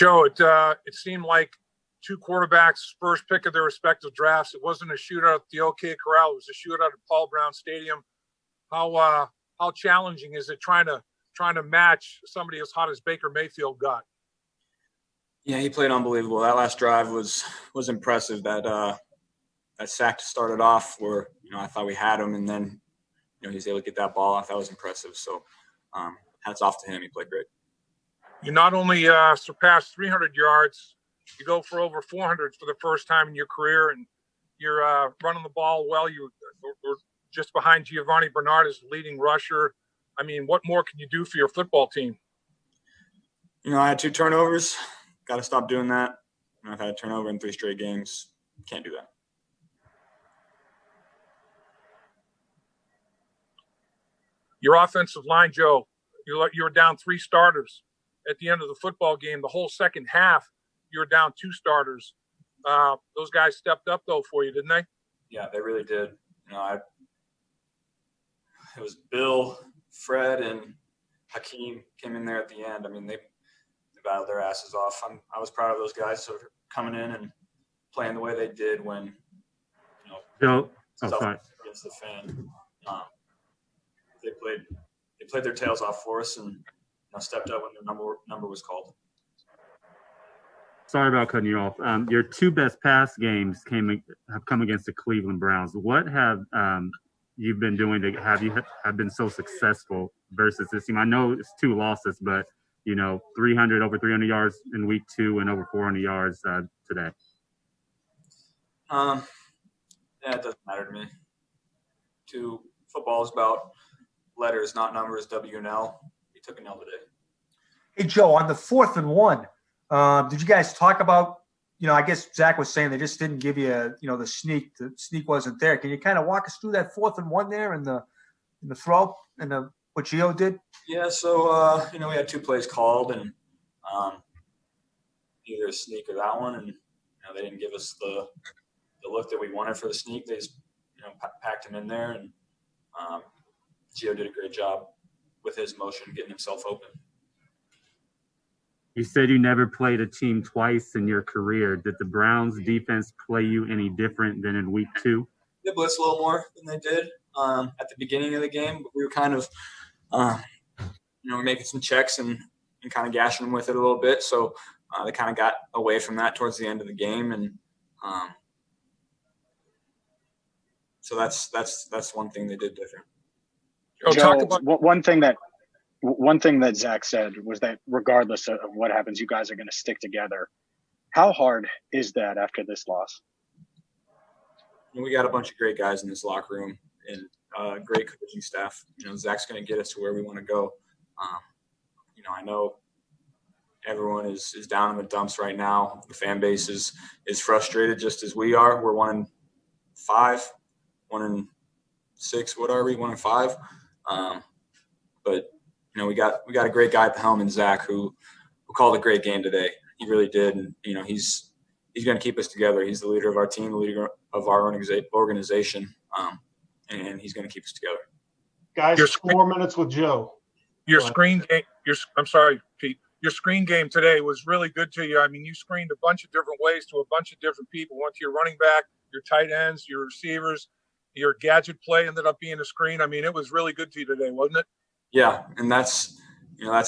Joe, it seemed like two quarterbacks first pick of their respective drafts. It wasn't a shootout at the OK Corral. It was a shootout at Paul Brown Stadium. How challenging is it trying to match somebody as hot as Baker Mayfield got? Yeah, he played unbelievable. That last drive was impressive. That sack to start it off, where I thought we had him, and then he's able to get that ball off. That was impressive. So hats off to him. He played great. You not only surpassed 300 yards, you go for over 400 for the first time in your career, and you're running the ball well. You're just behind Giovanni Bernard as leading rusher. I mean, what more can you do for your football team? I had 2 turnovers. Got to stop doing that. I've had a turnover in 3 straight games. Can't do that. Your offensive line, Joe, you were down 3 starters at the end of the football game. The whole second half, you were down 2 starters. Those guys stepped up, though, for you, didn't they? Yeah, they really did. It was Bill, Fred, and Hakeem came in there at the end. I mean, they battled their asses off. I was proud of those guys for coming in and playing the way they did when, stuff against the fan. They played their tails off for us and stepped up when their number was called. Sorry about cutting you off. Your 2 best pass games have come against the Cleveland Browns. What have you been doing to have been so successful versus this team? I know it's 2 losses, but over 300 yards in week 2 and over 400 yards today. Yeah, it doesn't matter to me. Football is about letters, not numbers. W and L. We took an L today. Hey Joe, on the 4th and 1, did you guys talk about? I guess Zach was saying they just didn't give you, the sneak. The sneak wasn't there. Can you kind of walk us through that 4th and 1 there and the throw and what Gio did? Yeah, so we had 2 plays called, and either a sneak or that one, and they didn't give us the look that we wanted for the sneak. They just packed him in there, and Gio did a great job with his motion, getting himself open. You said you never played a team twice in your career. Did the Browns defense play you any different than in week 2? They blitzed a little more than they did at the beginning of the game, but we were kind of we're making some checks and kind of gashing them with it a little bit. So they kind of got away from that towards the end of the game. And so that's one thing they did different. Joe, one thing that Zach said was that regardless of what happens, you guys are going to stick together. How hard is that after this loss? We got a bunch of great guys in this locker room and great coaching staff. Zach's going to get us to where we want to go. I know everyone is down in the dumps right now. The fan base is frustrated just as we are. We're 1-5, 1-6. What are we? 1-5. But we got a great guy at the helm in Zach who called a great game today. He really did, and he's going to keep us together. He's the leader of our team, the leader of our organization, and he's going to keep us together. Guys, 4 minutes with Joe. I'm sorry, Pete. Your screen game today was really good to you. I mean, you screened a bunch of different ways to a bunch of different people. Went to your running back, your tight ends, your receivers. Your gadget play ended up being a screen. I mean, it was really good to you today, wasn't it? Yeah, and that's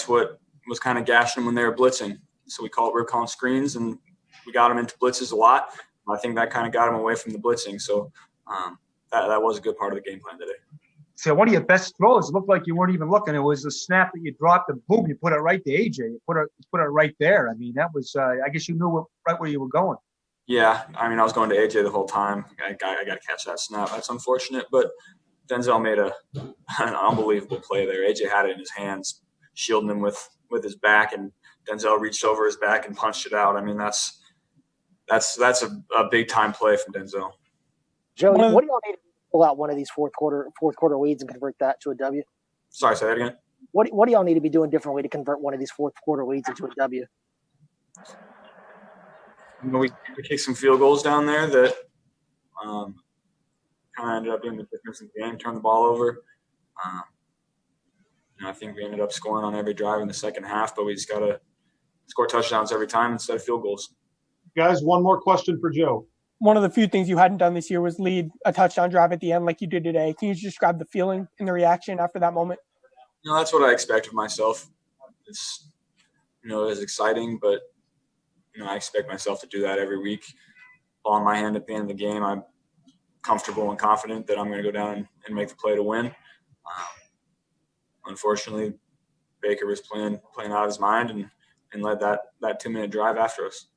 what was kind of gashing them when they were blitzing. So we were calling screens, and we got them into blitzes a lot. I think that kind of got them away from the blitzing. So that was a good part of the game plan today. So one of your best throws, it looked like you weren't even looking. It was the snap that you dropped and boom, you put it right to AJ. You put it right there. I mean, that was I guess you knew right where you were going. Yeah, I mean, I was going to AJ the whole time. I got to catch that snap. That's unfortunate, but Denzel made an unbelievable play there. AJ had it in his hands, shielding him with his back, and Denzel reached over his back and punched it out. I mean, that's a big time play from Denzel. Joe, what do y'all need to pull out one of these fourth quarter leads and convert that to a W? Sorry, say that again. What do y'all need to be doing differently to convert one of these fourth quarter leads into a W? We kicked some field goals down there that kind of ended up being the difference in the game. Turned the ball over. I think we ended up scoring on every drive in the second half, but we just gotta score touchdowns every time instead of field goals. Guys, one more question for Joe. One of the few things you hadn't done this year was lead a touchdown drive at the end like you did today. Can you just describe the feeling and the reaction after that moment? That's what I expect of myself. It's, it's exciting, but, I expect myself to do that every week. Ball in my hand at the end of the game, I'm comfortable and confident that I'm going to go down and make the play to win. Unfortunately, Baker was playing out of his mind and led that 2-minute drive after us.